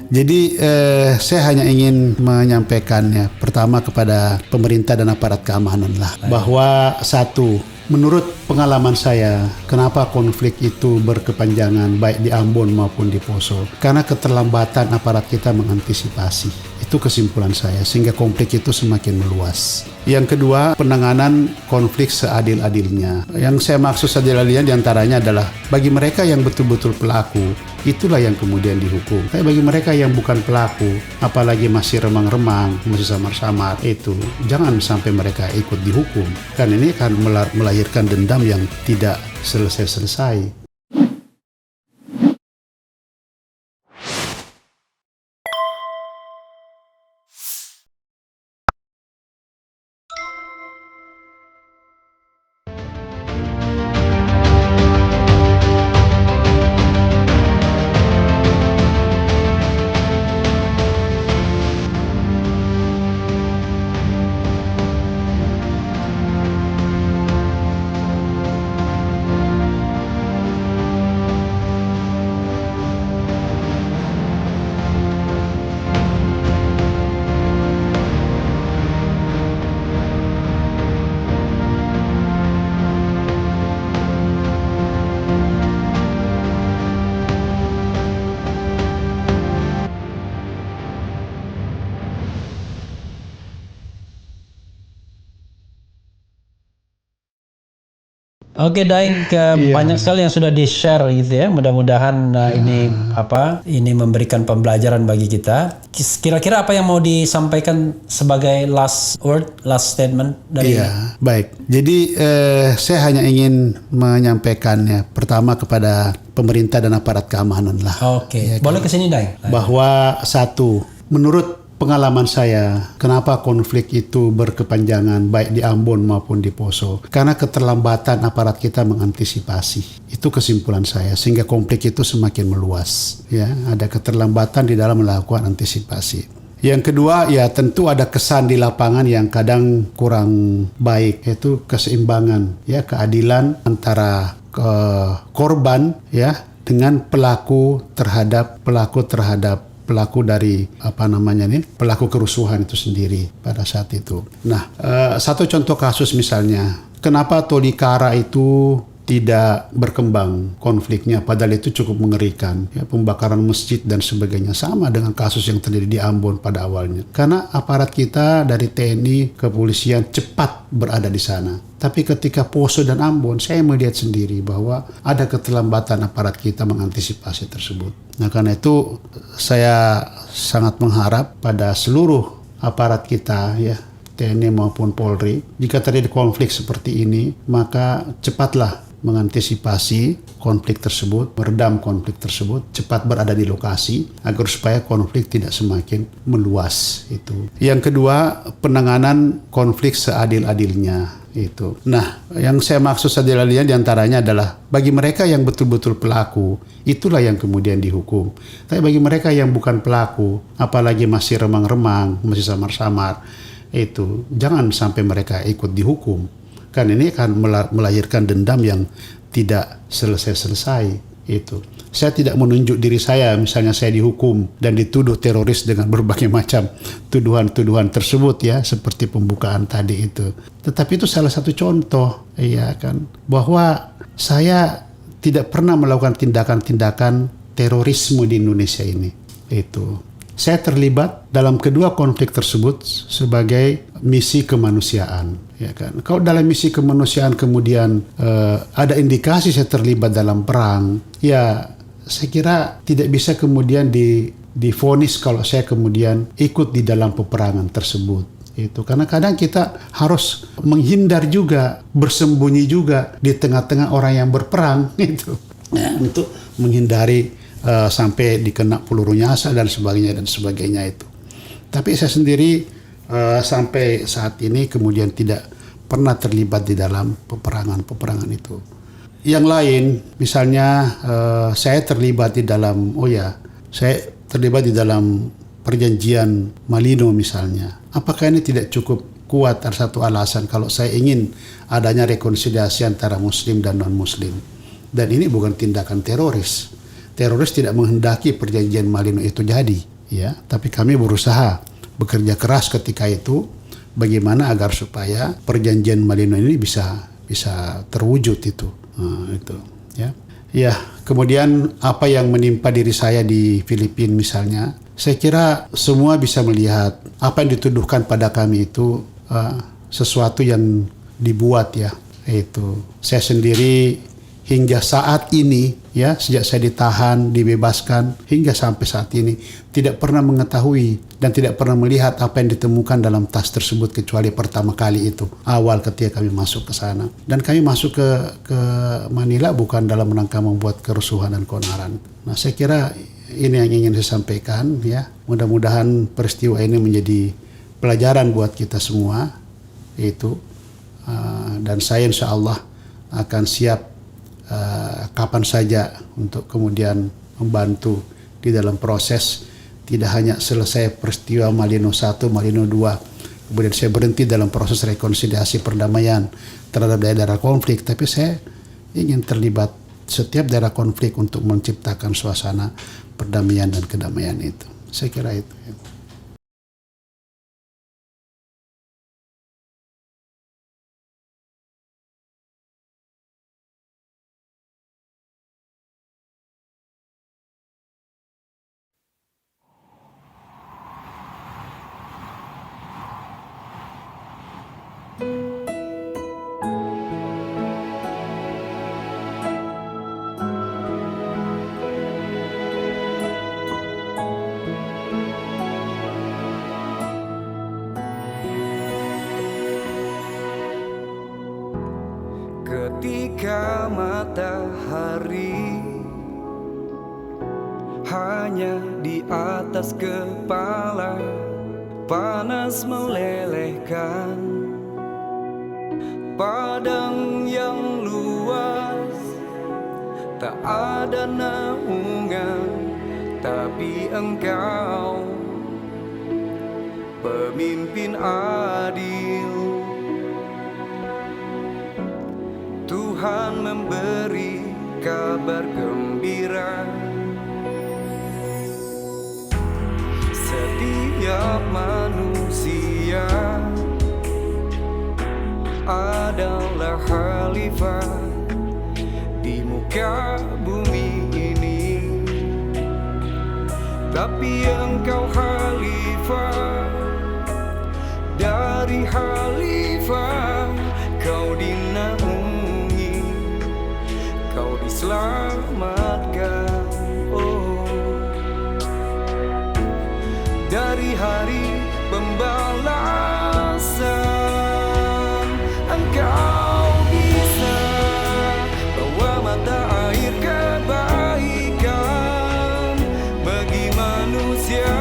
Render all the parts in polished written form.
Jadi saya hanya ingin menyampaikannya pertama kepada pemerintah dan aparat keamanan lah, bahwa satu, menurut pengalaman saya, kenapa konflik itu berkepanjangan baik di Ambon maupun di Poso? Karena keterlambatan aparat kita mengantisipasi. Itu kesimpulan saya, sehingga konflik itu semakin meluas. Yang kedua, penanganan konflik seadil-adilnya. Yang saya maksud seadil-adilnya diantaranya adalah bagi mereka yang betul-betul pelaku, itulah yang kemudian dihukum. Tapi bagi mereka yang bukan pelaku, apalagi masih remang-remang, masih samar-samar, itu jangan sampai mereka ikut dihukum. Karena ini akan melahirkan dendam yang tidak selesai-selesai. Oke, Daeng, banyak sekali yang sudah di-share gitu ya. Mudah-mudahan ini memberikan pembelajaran bagi kita. Kira-kira apa yang mau disampaikan sebagai last word, last statement dari? Iya, baik. Jadi saya hanya ingin menyampaikannya pertama kepada pemerintah dan aparat keamanan lah. Oke, boleh ke sini, Daeng. Bahwa satu, menurut pengalaman saya, kenapa konflik itu berkepanjangan baik di Ambon maupun di Poso? Karena keterlambatan aparat kita mengantisipasi. Itu kesimpulan saya, sehingga konflik itu semakin meluas. Ya, ada keterlambatan di dalam melakukan antisipasi. Yang kedua, ya tentu ada kesan di lapangan yang kadang kurang baik, yaitu keseimbangan, ya, keadilan antara korban, ya, dengan pelaku terhadap pelaku dari pelaku kerusuhan itu sendiri pada saat itu. Nah, satu contoh kasus misalnya, kenapa Tolikara itu tidak berkembang konfliknya, padahal itu cukup mengerikan, ya, pembakaran masjid dan sebagainya, sama dengan kasus yang terjadi di Ambon pada awalnya. Karena aparat kita dari TNI, kepolisian cepat berada di sana. Tapi ketika Poso dan Ambon, saya melihat sendiri bahwa ada keterlambatan aparat kita mengantisipasi tersebut. Nah, karena itu saya sangat mengharap pada seluruh aparat kita, ya, TNI maupun Polri, jika terjadi konflik seperti ini, maka cepatlah mengantisipasi konflik tersebut, meredam konflik tersebut, cepat berada di lokasi agar supaya konflik tidak semakin meluas itu. Yang kedua, penanganan konflik seadil-adilnya itu. Nah, yang saya maksud seadil-adilnya diantaranya adalah bagi mereka yang betul-betul pelaku, itulah yang kemudian dihukum. Tapi bagi mereka yang bukan pelaku, apalagi masih remang-remang, masih samar-samar, itu jangan sampai mereka ikut dihukum. Kan ini akan melahirkan dendam yang tidak selesai-selesai itu. Saya tidak menunjuk diri saya, misalnya saya dihukum dan dituduh teroris dengan berbagai macam tuduhan-tuduhan tersebut, ya, seperti pembukaan tadi itu. Tetapi itu salah satu contoh, ya kan, bahwa saya tidak pernah melakukan tindakan-tindakan terorisme di Indonesia ini. Itu. Saya terlibat dalam kedua konflik tersebut sebagai misi kemanusiaan, ya kan. Kalau dalam misi kemanusiaan kemudian ada indikasi saya terlibat dalam perang, ya saya kira tidak bisa kemudian divonis kalau saya kemudian ikut di dalam peperangan tersebut. Itu karena kadang kita harus menghindar juga, bersembunyi juga di tengah-tengah orang yang berperang itu, ya, untuk menghindari sampai dikena peluru nyasar dan sebagainya itu. Tapi saya sendiri sampai saat ini kemudian tidak pernah terlibat di dalam peperangan itu. Yang lain, misalnya saya terlibat di dalam perjanjian Malino misalnya. Apakah ini tidak cukup kuat? Ada satu alasan kalau saya ingin adanya rekonsiliasi antara Muslim dan non-Muslim. Dan ini bukan tindakan teroris. Teroris tidak menghendaki perjanjian Malino itu jadi. ya, tapi kami berusaha bekerja keras ketika itu bagaimana agar supaya perjanjian Malino ini bisa terwujud itu. Nah, itu ya. Ya, kemudian apa yang menimpa diri saya di Filipina misalnya, saya kira semua bisa melihat apa yang dituduhkan pada kami itu sesuatu yang dibuat ya. Itu saya sendiri hingga saat ini ya, sejak saya ditahan, dibebaskan hingga sampai saat ini tidak pernah mengetahui dan tidak pernah melihat apa yang ditemukan dalam tas tersebut kecuali pertama kali itu awal ketika kami masuk ke sana. Dan kami masuk ke Manila bukan dalam rangka membuat kerusuhan dan keonaran. Nah, saya kira ini yang ingin saya sampaikan ya. Mudah-mudahan peristiwa ini menjadi pelajaran buat kita semua itu dan saya insya Allah akan siap kapan saja untuk kemudian membantu di dalam proses, tidak hanya selesai peristiwa Malino 1, Malino 2, kemudian saya berhenti dalam proses rekonsiliasi perdamaian terhadap daerah konflik, tapi saya ingin terlibat setiap daerah konflik untuk menciptakan suasana perdamaian dan kedamaian itu. Saya kira itu. Ketika matahari hanya di atas kepala, panas melelehkan padang yang luas, tak ada naungan, tapi Engkau pemimpin adil. Tuhan memberi kabar gembira. Setiap manusia adalah khalifah di muka bumi ini, tapi Engkau khalifah dari khalifah. Kau dinaungi, Kau diselamatkan, oh, dari hari pembalasan. Engkau bisa bawa mata air kebaikan bagi manusia.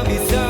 Bisa